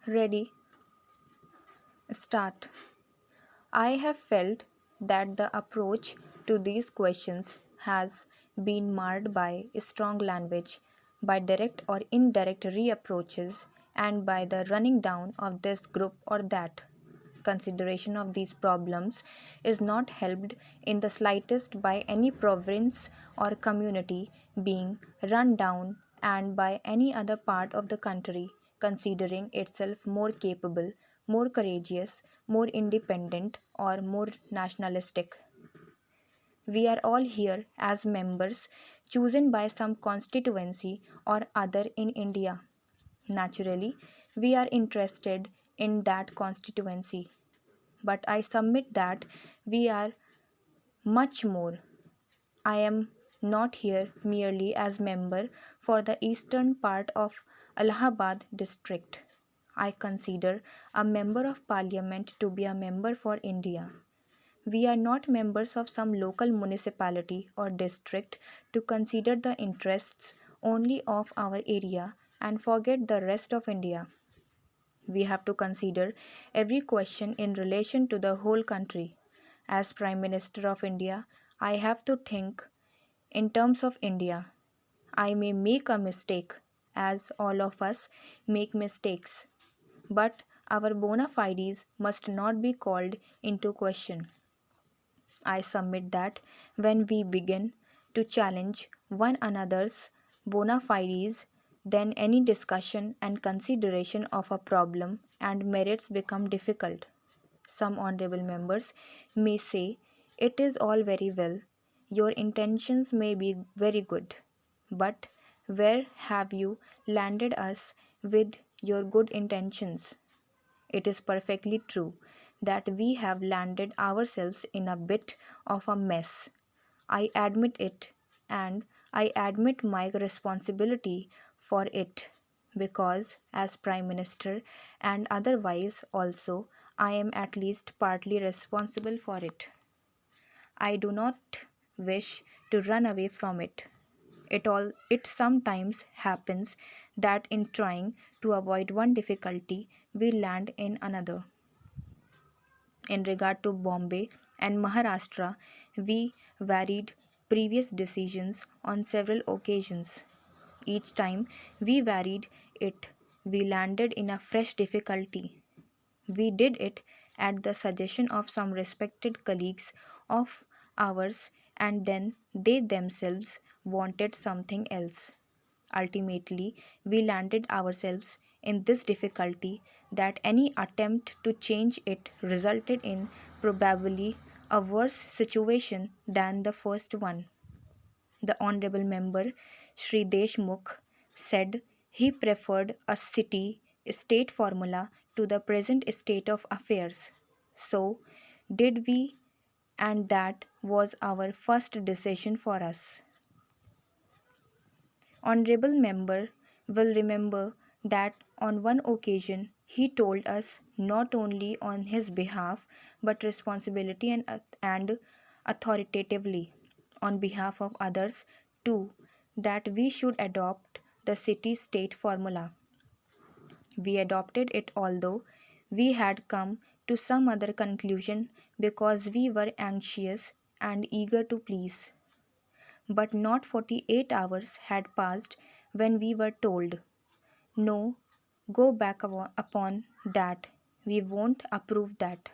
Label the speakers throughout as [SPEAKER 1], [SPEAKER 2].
[SPEAKER 1] Ready? Start. I have felt that the approach to these questions has been marred by strong language, by direct or indirect reapproaches, and by the running down of this group or that. Consideration of these problems is not helped in the slightest by any province or community being run down and by any other part of the country considering itself more capable, more courageous, more independent, or more nationalistic. We are all here as members chosen by some constituency or other in India. Naturally, we are interested in that constituency, but I submit that we are much more. I am not here merely as member for the eastern part of Allahabad district. I consider a member of parliament to be a member for India. We are not members of some local municipality or district to consider the interests only of our area and forget the rest of India. We have to consider every question in relation to the whole country. As Prime Minister of India, I have to think in terms of India. I may make a mistake, as all of us make mistakes, but our bona fides must not be called into question. I submit that when we begin to challenge one another's bona fides, then any discussion and consideration of a problem and merits become difficult. Some honorable members may say, it is all very well, your intentions may be very good, but where have you landed us with your good intentions? It is perfectly true that we have landed ourselves in a bit of a mess. I admit it, and I admit my responsibility for it because, as Prime Minister and otherwise also, I am at least partly responsible for it. I do not wish to run away from it. It sometimes happens that in trying to avoid one difficulty we land in another. In regard to Bombay and Maharashtra, we varied previous decisions on several occasions. Each time we varied it, we landed in a fresh difficulty. We did it at the suggestion of some respected colleagues of ours, and then they themselves wanted something else. Ultimately, we landed ourselves in this difficulty that any attempt to change it resulted in probably a worse situation than the first one. The Honorable Member Sri Deshmukh said he preferred a city state formula to the present state of affairs. So did we, and that was our first decision for us. Honorable Member will remember that on one occasion he told us not only on his behalf but responsibility and authoritatively on behalf of others too that we should adopt the city state formula. We adopted it although we had come to some other conclusion because we were anxious and eager to please. But not 48 hours had passed when we were told, no, go back upon that. We won't approve that.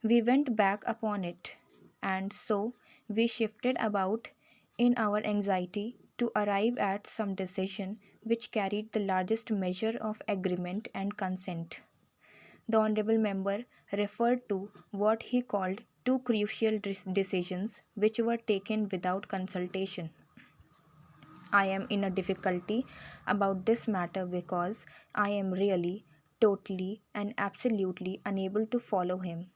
[SPEAKER 1] We went back upon it, and so we shifted about in our anxiety to arrive at some decision which carried the largest measure of agreement and consent. The Honourable Member referred to what he called two crucial decisions which were taken without consultation. I am in a difficulty about this matter because I am really, totally, and absolutely unable to follow him.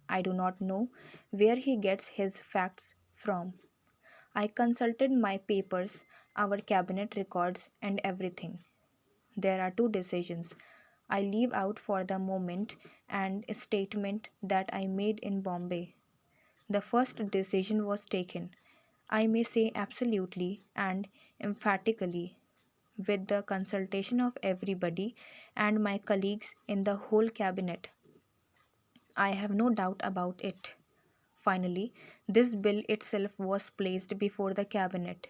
[SPEAKER 1] I do not know where he gets his facts from. I consulted my papers, our cabinet records, and everything. There are two decisions I leave out for the moment and a statement that I made in Bombay. The first decision was taken, I may say absolutely and emphatically, with the consultation of everybody and my colleagues in the whole cabinet. I have no doubt about it. Finally, this bill itself was placed before the cabinet.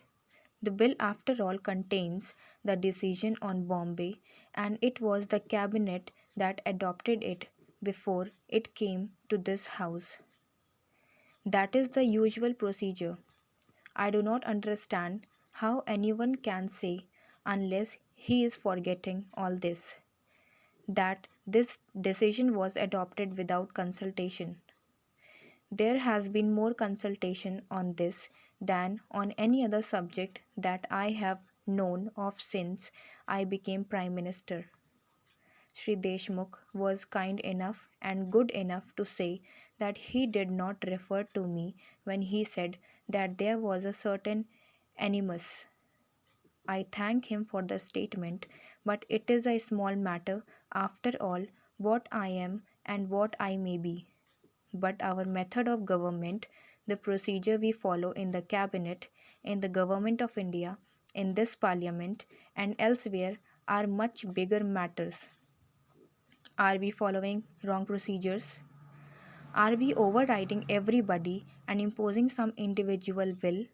[SPEAKER 1] The bill, after all, contains the decision on Bombay, and it was the cabinet that adopted it before it came to this house. That is the usual procedure. I do not understand how anyone can say, unless he is forgetting all this, that this decision was adopted without consultation. There has been more consultation on this than on any other subject that I have known of since I became Prime Minister. Sri Deshmukh was kind enough and good enough to say that he did not refer to me when he said that there was a certain animus. I thank him for the statement, but it is a small matter after all what I am and what I may be. But our method of government, the procedure we follow in the cabinet, in the government of India, in this parliament, and elsewhere are much bigger matters. Are we following wrong procedures? Are we overriding everybody and imposing some individual will,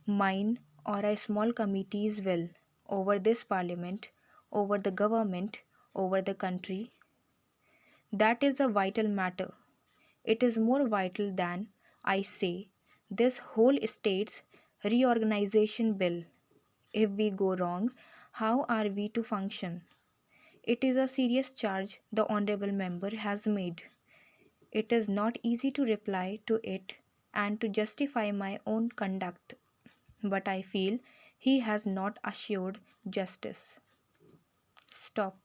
[SPEAKER 1] mine or a small committee's will, over this parliament, over the government, over the country? That is a vital matter. It is more vital than, I say, this whole state's reorganization bill. If we go wrong, how are we to function? It is a serious charge the Honourable Member has made. It is not easy to reply to it and to justify my own conduct, but I feel he has not assured justice. Stop.